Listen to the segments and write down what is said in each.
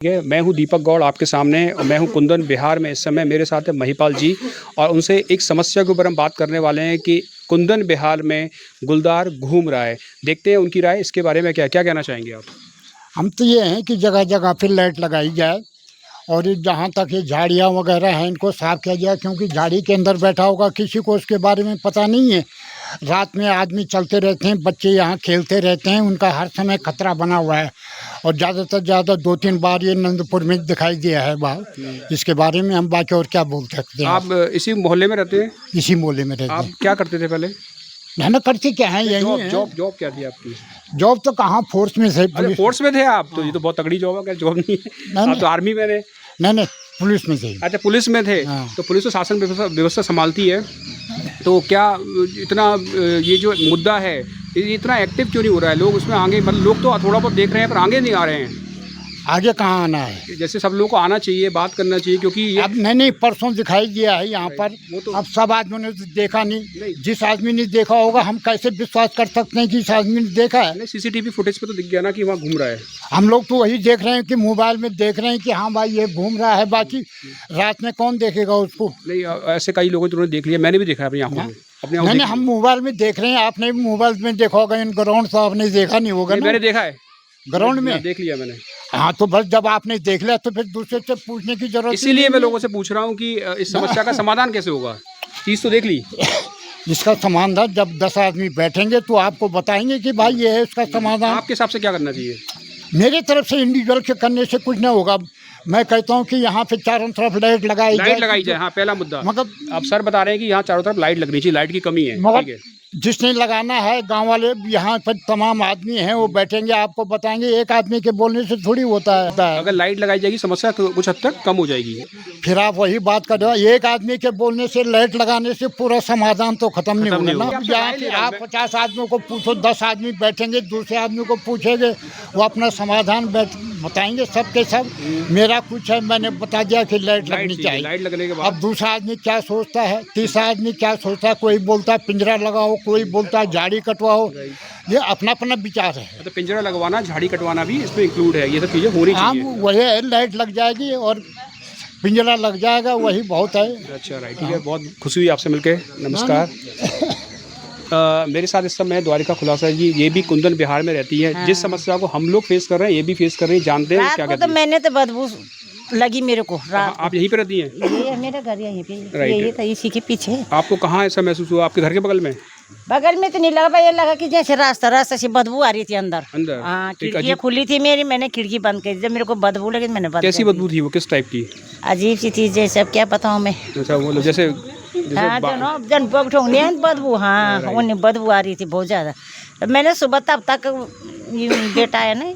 मैं हूं दीपक गौड़ आपके सामने और मैं हूं कुंदन बिहार में। इस समय मेरे साथ है महिपाल जी और उनसे एक समस्या के ऊपर हम बात करने वाले हैं कि कुंदन बिहार में गुलदार घूम रहा है। देखते हैं उनकी राय इसके बारे में क्या क्या कहना चाहेंगे आप। हम तो ये हैं कि जगह जगह पे लाइट लगाई जाए और ये जहाँ तक ये झाड़ियाँ वगैरह हैं इनको साफ किया जाए, क्योंकि झाड़ी के अंदर बैठा होगा किसी को उसके बारे में पता नहीं है। रात में आदमी चलते रहते हैं, बच्चे यहाँ खेलते रहते हैं, उनका हर समय खतरा बना हुआ है। और ज़्यादा से ज़्यादा 2-3 बार ये नंदपुर में दिखाई दिया है बात। इसके बारे में हम बाकी और क्या बोल सकते हैं। आप इसी मोहल्ले में रहते हैं? इसी मोहल्ले में रहते आप हैं। क्या करते थे पहले? मेहनत करते क्या है, यही जॉब है। जॉब जॉब क्या थी आपकी? जॉब तो कहाँ, फोर्स में से। अरे फोर्स में थे आप? तो ये तो बहुत तगड़ी जॉब है। क्या जॉब नहीं है? आप तो आर्मी में थे। नहीं, पुलिस में से। अच्छा, पुलिस में थे। हाँ। तो पुलिस तो शासन व्यवस्था संभालती है, तो क्या इतना ये जो मुद्दा है ये इतना एक्टिव क्यों नहीं हो रहा है? लोग उसमें आगे, मतलब लोग तो थोड़ा बहुत देख रहे हैं पर आगे नहीं आ रहे हैं। आगे कहाँ आना है? जैसे सब लोगों को आना चाहिए, बात करना चाहिए, क्योंकि ये अब नहीं, परसों दिखाई दिया है यहाँ पर। वो तो अब सब आदमियों ने तो देखा नहीं। नहीं। जिस आदमी ने देखा होगा, हम कैसे विश्वास कर सकते हैं कि इस आदमी ने देखा है? नहीं, सीसीटीवी फुटेज पे तो दिख गया ना कि वहाँ घूम रहा है। हम लोग तो वही देख रहे हैं कि मोबाइल में देख रहे हैं कि हाँ भाई ये घूम रहा है, बाकी रात में कौन देखेगा उसको? नहीं, ऐसे कई लोगों ने देख लिया, मैंने भी देखा है अपनी आंखों में। अपनी आंखों नहीं, हम मोबाइल में देख रहे हैं, आपने भी मोबाइल में देखा होगा। इन ग्राउंड तो आपने देखा नहीं होगा ना? मैंने देखा है ग्राउंड में देख लिया मैंने। हाँ, तो बस जब आपने देख लिया तो फिर दूसरे से पूछने की जरूरत इसीलिए मैं लोगों से पूछ रहा हूँ कि इस समस्या का समाधान कैसे होगा। चीज़ तो देख ली। इसका समाधान जब 10 आदमी बैठेंगे तो आपको बताएंगे कि भाई ये है इसका समाधान। आपके हिसाब से क्या करना चाहिए? मेरे तरफ से इंडिविजुअल के करने से कुछ नहीं होगा। मैं कहता हूँ कि यहाँ पे चारों तरफ लाइट लगाई जाए। हाँ, पहला मुद्दा। मतलब अब सर बता रहे हैं कि यहाँ चारों तरफ लाइट लगनी चाहिए, लाइट की कमी है। मगर ठीक है। जिसने लगाना है, गांव वाले यहाँ पर तमाम आदमी हैं, वो बैठेंगे, आपको बताएंगे। एक आदमी के बोलने से थोड़ी होता है। अगर लाइट लगाई जाएगी समस्या कुछ हद तक कम हो जाएगी। फिर फिर आप वही बात कर रहे हो, एक आदमी के बोलने से, लाइट लगाने से पूरा समाधान तो खत्म नहीं होगा ना। होगा। यहाँ पे आप 50 आदमियों को पूछो, 10 आदमी बैठेंगे, दूसरे आदमी को पूछेंगे, वो अपना समाधान बताएंगे सब के सब। मेरा कुछ है, मैंने बता दिया कि लाइट लगनी चाहिए। लाइट लगने के बाद अब दूसरा आदमी क्या सोचता है, तीसरा आदमी क्या सोचता है, कोई बोलता है पिंजरा लगाओ, कोई बोलता है झाड़ी कटवाओ। ये अपना अपना विचार है। तो पिंजरा लगवाना, झाड़ी कटवाना भी इसमें इंक्लूड है, ये सब चीज़ें होनी चाहिए। हाँ, वही है, लाइट लग जाएगी और पिंजरा लग जाएगा, वही बहुत है। अच्छा, राइट, ठीक है। बहुत खुशी हुई आपसे मिलके। नमस्कार। मेरे साथ इस समय द्वारिका खुलासा जी, ये भी कुंदन बिहार में रहती है। जिस समस्या को हम लोग फेस कर रहे हैं ये भी फेस कर रही है, जानते हैं क्या कहते हैं। मैंने तो बदबू लगी मेरे को रात। आप यहीं पे रहती हैं? ये मेरा घर यहीं पे, राइट। यही था, इसी के पीछे। आपको कहाँ ऐसा महसूस हुआ? आपके घर के बगल में? बगल में तो नहीं लगा, ये लगा कि जैसे रास्ता से बदबू आ रही थी अंदर। हाँ, खिड़की खुली थी मेरी, मैंने खिड़की बंद कर दी। जब मेरे को बदबू लगी मैंने बंद। कैसी बदबू थी वो, किस टाइप की? अजीब सी थी, जैसे अब क्या बताऊँ मैं। अच्छा, वो जैसे हाँ, बदबू, हाँ, उन्हें बदबू आ रही थी बहुत ज्यादा। मैंने सुबह तब तक बेटा है ना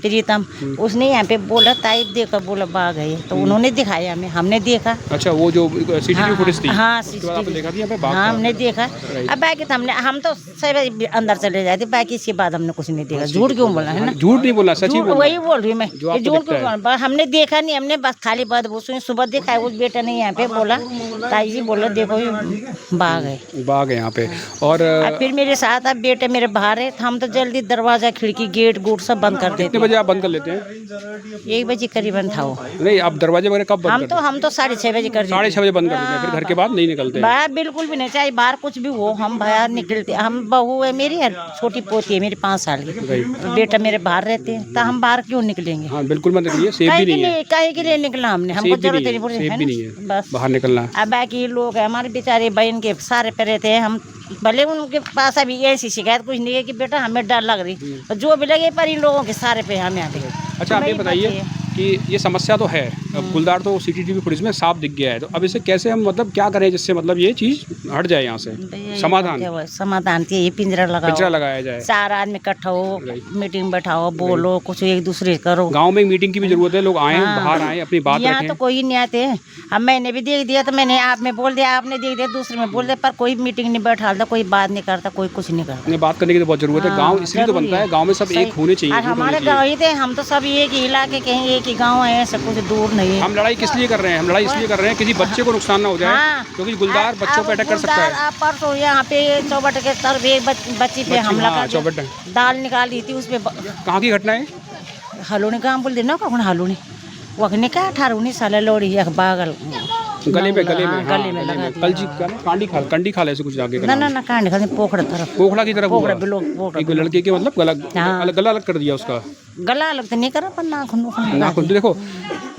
प्रीतम, उसने यहाँ पे बोला ताई देखा, बोला बाघ है, तो उन्होंने दिखाया हमें, हमने देखा। अच्छा, वो जो सीसीटीवी फुटेज थी? हाँ, आपने देखा थी यहाँ पे बाघ? हाँ, हमने देखा। अब बाकी तो हम तो सब अंदर चले जाते, बाकी इसके बाद हमने कुछ नहीं देखा। झूठ क्यों बोला है ना? झूठ नहीं बोला, सच ही बोला। वही बोल रही मैं, झूठ क्यों बोला? हमने देखा नहीं, हमने बस खाली बदबू सुनी। सुबह देखा है, उस बेटा ने यहाँ पे बोला, ताई जी बोला देखो ये बाघ है, बाघ है यहाँ पे। और फिर मेरे साथ अब बेटे मेरे बाहर है, हम तो जल्दी दरवाजा, खिड़की, गेट गुट सब बंद कर देते। कितने बजे आप बंद कर लेते हैं? 1 बजे करीबन था वो। नहीं, आप दरवाजे वगैरह कब बंद करते हैं? हम तो 6:30 बजे कर देते। 6:30 बजे बंद कर देते हैं, फिर घर के बाद नहीं निकलते? बाहर बिल्कुल भी नहीं, चाहे बाहर कुछ भी हो, हम बाहर निकलते। हम बहू है मेरी, छोटी पोती है मेरी 5 साल की, बेटा मेरे बाहर रहते हैं, तो हम बाहर क्यों निकलेंगे? हाँ, बिल्कुल मत निकलिए, सेफ भी नहीं है। काहे के लिए निकलना हमने, हमको जरूरत नहीं है बस बाहर निकलना। अब बाकी लोग है हमारे बेचारे बहन के सारे पे रहते हैं, हम भले उनके पास अभी ऐसी शिकायत कुछ नहीं है कि बेटा हमें डर लग रही, तो जो भी लगे पर इन लोगों के सारे पे हम यहाँ पे। अच्छा, आप ये बताइए कि ये समस्या तो है, अब गुलदार तो सीसीटीवी फुटेज में साफ दिख गया है, तो अब इसे कैसे हम, मतलब क्या करें जिससे मतलब ये चीज़ हट जाए यहाँ से? समाधान ये पिंजरा लगाया जाए, 4 आदमी इकट्ठा हो, मीटिंग बैठाओ, बोलो कुछ, एक दूसरे करो। गांव में मीटिंग की भी जरूरत है, लोग आए, बाहर आए, अपनी बात यहाँ तो कोई नहीं आते। अब मैंने भी देख दिया, तो मैंने आप में बोल दिया, आपने देख दिया, दूसरे में बोल दिया, पर कोई मीटिंग नहीं बैठाता, कोई बात नहीं करता, कोई कुछ नहीं करता। बात करने की तो बहुत जरूरत है। गाँव इसलिए तो बनता है, गाँव में सब एक होने चाहिए। हमारे गाँव ही थे, हम तो सब एक ही इलाके के हैं, एक ही गाँव है, सब कुछ दूर नहीं है। हम लड़ाई किस लिए कर रहे हैं? हम लड़ाई इसलिए कर रहे हैं किसी बच्चे को नुकसान ना हो जाए। हाँ, क्योंकि गुलदार बच्चों पे अटैक कर सकता है। आप परसों यहाँ पे चौबट के तरफ एक बच्ची पे हमला कर दिया, चौबट दाल निकाली थी उसपे। कहाँ की घटना है? हलोनी काम बोल देना, कौन हलोनी वखने का 18-19 साल लोड़ी एक बागल गले में हाँ, हाँ, गले में लगा दिया। कल जी क्या कांडी खाल ऐसे कुछ आगे का ना नाम। ना ना कांड खाने पोखड़ा तरफ पोखड़ा की तरफ पोखड़ा हुआ। बिलो पोखड़ा एक लड़के के मतलब गला हाँ। गला अलग कर दिया उसका गला अलग तो नहीं करा पर नाखून नाखून। तो देखो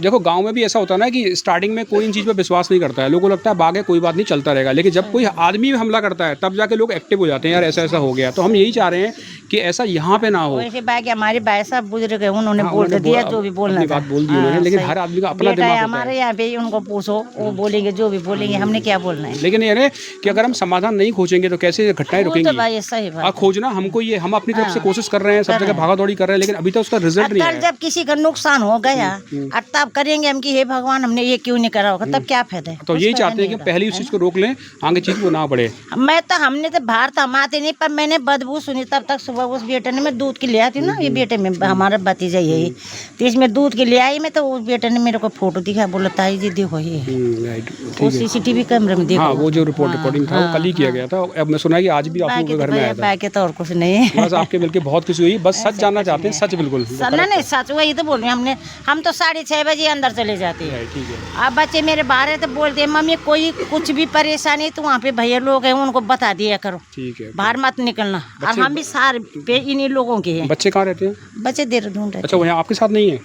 देखो गांव में भी ऐसा होता है ना कि स्टार्टिंग में कोई इन चीज़ पे विश्वास नहीं करता है, लोगों को लगता है बाग है कोई बात नहीं चलता रहेगा, लेकिन जब कोई आदमी हमला करता है तब जाके लोग एक्टिव हो जाते हैं, यार ऐसा ऐसा हो गया। तो हम यही चाह रहे हैं कि ऐसा यहाँ पे ना हो। वैसे बाकी हमारे भाई साहब बुजुर्ग है, उन्होंने हाँ, बोल उन्होंने दिया बोला, जो भी बोलना अपनी था। बात बोल दी उन्होंने, लेकिन हर आदमी का अपना बेटा दिमाग है होता हमारे है। यहाँ पे, उनको पूछो वो बोलेंगे जो भी बोलेंगे, हमने क्या बोलना है। लेकिन ये है कि अगर हम समाधान नहीं खोजेंगे तो कैसे ये घटनाएं वो तो रुकेंगी। भाई सही बात है। खोजना हमको ये हम अपनी तरफ से हाँ, कोशिश कर रहे हैं, सब कर जगह रहे हैं। भागा दौड़ी कर रहे हैं, लेकिन अभी तक उसका रिजल्ट नहीं कल आया। जब किसी का नुकसान हो गया और तब करेंगे हम कि हे भगवान हमने ये क्यों नहीं करा होगा, तब क्या फायदा है। तो कुछ यही फायदा चाहते हैं कि नहीं होगा, पहले उस चीज़ को रोक लें, आगे चीज़ को ना बढ़े। हमने तो बाहर तो हम आते नहीं, पर मैंने बदबू सुनी तब तक। सुबह उस बेटे ने, मैं दूध के ले आती ना, ये बेटे में हमारा भतीजा यही, तो इसमें दूध के ले आई मैं, तो उस बेटे ने मेरे को फोटो दिखा, बोला ताई जी देखो ये राइट, वो ठीक है। CCTV कैमरे में देखो। हाँ, वो जो रिकॉर्डिंग था वो कल ही किया गया था। अब मैं सुना कि आज भी आप लोगों के घर में आया था। बाकी तो और कुछ नहीं है। बस आपके मिलके बहुत खुशी हुई, बस सच जानना चाहते हैं, सच बिल्कुल। नहीं सच वही तो बोल रही हूँ। हम तो 6:30 बजे अंदर चले जाते हैं। ठीक है। अब बच्चे मेरे बाहर है तो बोलते हैं मम्मी कोई कुछ भी परेशानी तो वहाँ पे भैया लोग हैं, उनको बता दिया करो, ठीक है। बाहर मत निकलना। और हम भी सारे पे इन्हीं लोगों के हैं। बच्चे कहाँ रहते हैं? बच्चे देर ढूंढ रहे अच्छा, वो यहाँ आपके साथ नहीं है?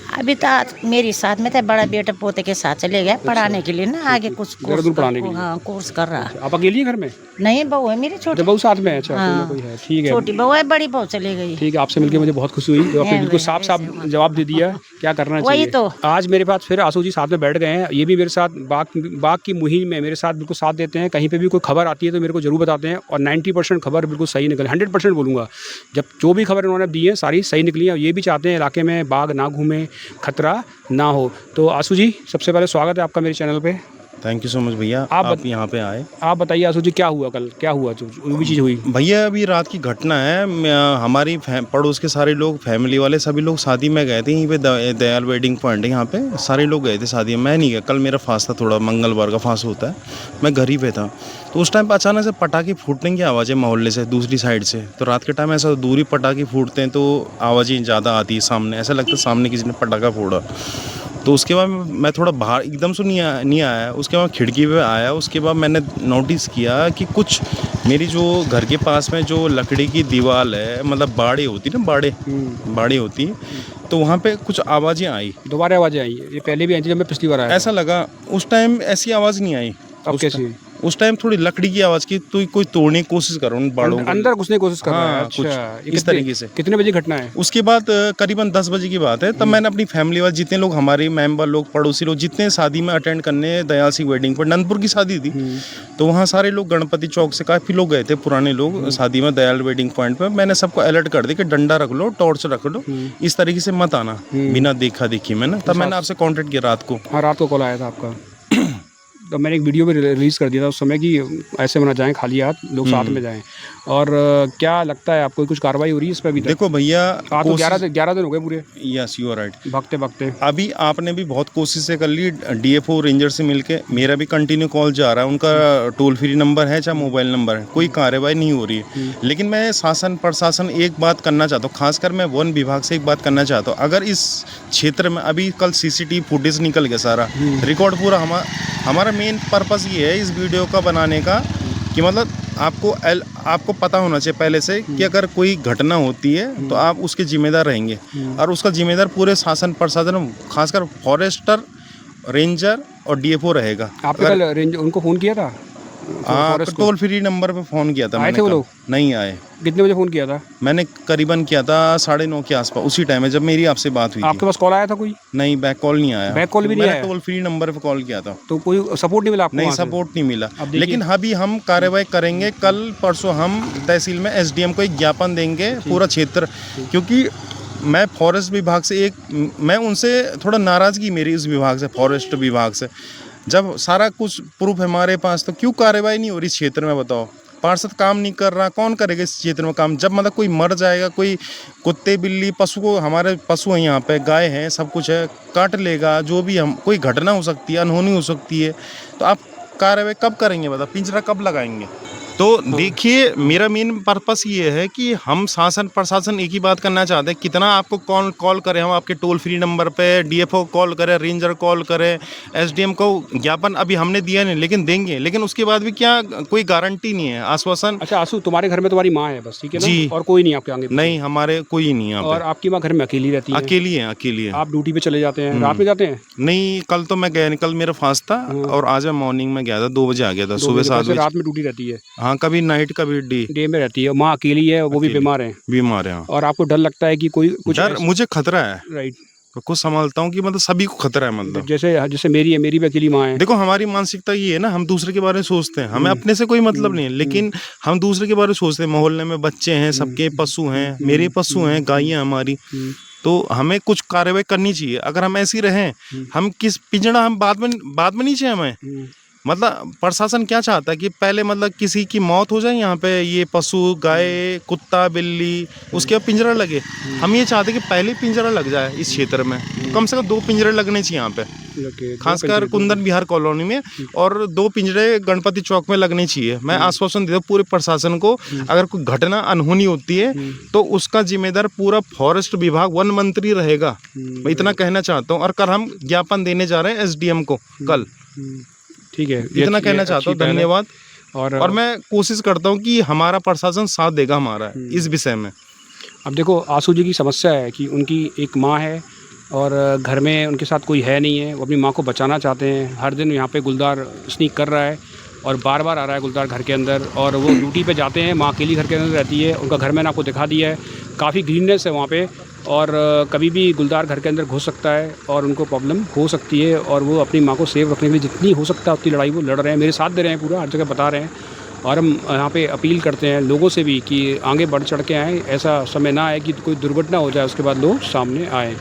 अभी तो मेरे साथ में था, बड़ा बेटा पोते के साथ चले गए पढ़ाने के लिए ना, आगे कुछ देहरादून पढ़ाने के लिए। हाँ कोर्स कर रहा है। आप अकेली हैं घर में? नहीं बहू है मेरी छोटी, बहू साथ में है? अच्छा, हाँ। कोई है, ठीक है। छोटी बहू है, बड़ी बहू चली गई। ठीक है, आपसे मिलकर मुझे बहुत खुशी हुई, जो आपने बिल्कुल साफ साफ जवाब दे दिया क्या करना चाहिए। वही तो। आज मेरे पास फिर आंसू जी साथ में बैठ गए हैं, ये भी मेरे साथ बाग की मुहिम में मेरे साथ बिल्कुल साथ देते हैं। कहीं पे भी कोई खबर आती है तो मेरे को जरूर बताते हैं, और 90% खबर बिल्कुल सही निकली, 100% बोलूँगा। जब जो भी खबर उन्होंने दी है सारी सही निकली है। ये भी चाहते हैं इलाके में बाघ ना घूमे, खतरा ना हो। तो आंसू जी, सबसे पहले स्वागत है आपका मेरे चैनल पे। थैंक यू सो मच भैया, आप यहाँ पे आए। आप बताइए आंसू जी, क्या हुआ कल, क्या हुआ जो भी चीज़ हुई? भैया अभी रात की घटना है, हमारी पड़ोस के सारे लोग, फैमिली वाले सभी लोग शादी में गए थे। यहीं पे दयाल वेडिंग पॉइंट है, यहाँ पे सारे लोग गए थे शादी में। मैं नहीं गया, कल मेरा फास्ट था, थोड़ा मंगलवार का फास्ट होता है, मैं घर ही पे था। तो उस टाइम पर अचानक से पटाखे फूटने की आवाज़ें मोहल्ले से दूसरी साइड से। तो रात के टाइम ऐसा दूरी पटाखे फूटते हैं तो आवाज़ें ज़्यादा आती है सामने, ऐसा लगता है सामने किसी ने पटाखा फोड़ा। तो उसके बाद मैं थोड़ा बाहर एकदम से नहीं आया, उसके बाद खिड़की पे आया। उसके बाद मैंने नोटिस किया कि कुछ मेरी जो घर के पास में जो लकड़ी की दीवार है, मतलब बाड़े होती ना, बाड़े होती, तो वहाँ पे कुछ आवाज़ें आई। दोबारा आवाज़ें आई? ये पहले भी आई थी जब मैं पिछली बार आया? ऐसा लगा, उस टाइम ऐसी आवाज़ नहीं आई। अब कैसी? उस टाइम थोड़ी लकड़ी की आवाज़ की, तो कोई तोड़ने की कोशिश कर रहा हूँ बाड़ों को, अंदर घुसने की कोशिश कर रहा है। हाँ, अच्छा, कुछ इस तरीके से। कितने बजे घटना है? उसके बाद करीबन 10 बजे की बात है। तब मैंने अपनी फैमिली वाले जितने लोग, हमारे मेंबर लोग, पड़ोसी लोग, जितने शादी में अटेंड करने, दयाल सिंह वेडिंग पर नंदपुर की शादी थी, तो वहाँ सारे लोग गणपति चौक से काफ़ी लोग गए थे, पुराने लोग शादी में दयाल वेडिंग पॉइंट पर। मैंने सबको अलर्ट कर दिया कि डंडा रख लो, टॉर्च रख लो, इस तरीके से मत आना बिना देखा देखी में ना। तब मैंने आपसे कॉन्टेक्ट किया रात को। हाँ, रात को कॉल आया था आपका। तो मैंने एक वीडियो भी रिलीज़ कर दिया था उस समय कि ऐसे ना जाएं खाली हाथ, लोग साथ में जाएं। और क्या लगता है आपको, कुछ कार्रवाई हो रही है इस पर अभी तक? देखो भैया, तो 11 दिन हो गए पूरे। Yes, you are right. भागते भागते अभी आपने भी बहुत कोशिशें कर ली DFO रेंजर से मिलके, मेरा भी कंटिन्यू कॉल जा रहा है, उनका टोल फ्री नंबर है चाहे मोबाइल नंबर है, कोई कार्रवाई नहीं हो रही है। लेकिन मैं शासन प्रशासन एक बात करना चाहता हूँ, खासकर मैं वन विभाग से एक बात करना चाहता हूँ। अगर इस क्षेत्र में अभी कल CCTV फुटेज निकल गया, सारा रिकॉर्ड पूरा, हमारा मेन पर्पस ये है इस वीडियो का बनाने का कि मतलब आपको पता होना चाहिए पहले से कि अगर कोई घटना होती है तो आप उसके जिम्मेदार रहेंगे, और उसका जिम्मेदार पूरे शासन प्रशासन, खासकर फॉरेस्टर, रेंजर और DFO रहेगा। आपने कल रेंज उनको फ़ोन किया था? टोल फ्री नंबर पे फ़ोन किया था। आए थे वो लोग? नहीं आए। कितने बजे फ़ोन किया था? मैंने करीबन किया था 9:30 के आसपास, उसी टाइम में जब मेरी आपसे बात हुई थी। आपके पास कॉल आया था कोई? नहीं, बैक कॉल नहीं आया। बैक कॉल भी नहीं आया? टोल फ्री नंबर पे कॉल किया था तो कोई सपोर्ट नहीं मिला आपको? नहीं, सपोर्ट नहीं मिला। लेकिन अभी हम कार्रवाई करेंगे। कल परसों हम तहसील में SDM को एक ज्ञापन देंगे पूरा क्षेत्र, क्योंकि मैं फॉरेस्ट विभाग से मैं उनसे थोड़ा नाराज़गी मेरी इस विभाग से, फॉरेस्ट विभाग से। जब सारा कुछ प्रूफ है हमारे पास, तो क्यों कार्रवाई नहीं हो रही इस क्षेत्र में, बताओ। पार्षद काम नहीं कर रहा, कौन करेगा इस क्षेत्र में काम? जब मतलब कोई मर जाएगा, कोई कुत्ते बिल्ली पशु को, हमारे पशु हैं यहाँ पे, गाय हैं, सब कुछ है, काट लेगा, जो भी हम, कोई घटना हो सकती है, अनहोनी हो सकती है, तो आप कार्रवाई कब करेंगे, बताओ? पिंजरा कब लगाएंगे? तो देखिए, मेरा मेन पर्पस ये है कि हम शासन प्रशासन एक ही बात करना चाहते हैं, कितना आपको कॉल करें हम आपके टोल फ्री नंबर पे, डीएफओ कॉल करें, रेंजर कॉल करें, एसडीएम को ज्ञापन अभी हमने दिया नहीं, लेकिन देंगे, लेकिन उसके बाद भी क्या कोई गारंटी नहीं है, आश्वासन। अच्छा आंसू, तुम्हारे घर में तुम्हारी माँ है बस, ठीक है ना? जी। और कोई नहीं आपके आगे? नहीं, हमारे कोई नहीं है यहाँ और पे। आपकी माँ घर में अकेली रहती है? अकेली है, अकेली है। आप ड्यूटी पे चले जाते हैं, रात में जाते हैं? नहीं, कल तो मैं गया नहीं, कल मेरा फास्ट था और आज मैं मॉर्निंग में गया था, 2 बजे आ गया था, सुबह 7 बजे। रात में ड्यूटी रहती है? हाँ, कभी नाइट कभी डे में रहती है। माँ अकेली है, वो भी बीमार है? बीमार है। हाँ। और आपको डर लगता है कि कोई कुछ डर, मुझे खतरा है, राइट? तो कुछ समझता हूँ कि मतलब सभी को खतरा है, मतलब जैसे जैसे मेरी भी अकेली माँ है। देखो, हमारी मानसिकता ये है ना, हम दूसरे के बारे में सोचते हैं, हमें अपने से कोई मतलब नहीं है, लेकिन हम दूसरे के बारे में सोचते हैं। मोहल्ले में बच्चे हैं, सबके पशु हैं, मेरे पशु हैं, गायें हमारी, तो हमें कुछ कार्रवाई करनी चाहिए। अगर हम ऐसे ही रहें, हम किस पिंजड़ा, हम बाद में नहीं चाहिए हमें। मतलब प्रशासन क्या चाहता है कि पहले मतलब किसी की मौत हो जाए यहाँ पे, ये पशु, गाय, कुत्ता, बिल्ली, उसके बाद पिंजरा लगे। हम ये चाहते हैं कि पहले पिंजरा लग जाए इस क्षेत्र में, कम से कम 2 पिंजरे लगने चाहिए यहाँ पे, खासकर कुंदन बिहार कॉलोनी में, और 2 पिंजरे गणपति चौक में लगने चाहिए। मैं आश्वासन देता हूँ पूरे प्रशासन को, अगर कोई घटना अनहोनी होती है तो उसका जिम्मेदार पूरा फॉरेस्ट विभाग, वन मंत्री रहेगा। मैं इतना कहना चाहता हूँ। और कल हम ज्ञापन देने जा रहे हैं एसडीएम को, कल। ठीक है, इतना कहना चाहता हूँ, धन्यवाद। और मैं कोशिश करता हूँ कि हमारा प्रशासन साथ देगा हमारा इस विषय में। अब देखो, आंसू जी की समस्या है कि उनकी एक माँ है और घर में उनके साथ कोई है नहीं है। वो अपनी माँ को बचाना चाहते हैं। हर दिन यहाँ पे गुलदार स्नीक कर रहा है और बार बार आ रहा है गुलदार घर के अंदर, और वो ड्यूटी पे जाते हैं। माँ अकेली घर के अंदर रहती है। उनका घर मैंने आपको दिखा दिया है, काफ़ी ग्रीननेस है वहाँ पे, और कभी भी गुलदार घर के अंदर घुस सकता है और उनको प्रॉब्लम हो सकती है। और वो अपनी माँ को सेफ रखने के लिए जितनी हो सकता है उतनी लड़ाई वो लड़ रहे हैं, मेरे साथ दे रहे हैं, पूरा हर जगह बता रहे हैं। और हम यहाँ पे अपील करते हैं लोगों से भी कि आगे बढ़ चढ़ के आएँ, ऐसा समय ना आए कि कोई दुर्घटना हो जाए उसके बाद लोग सामने आएँ।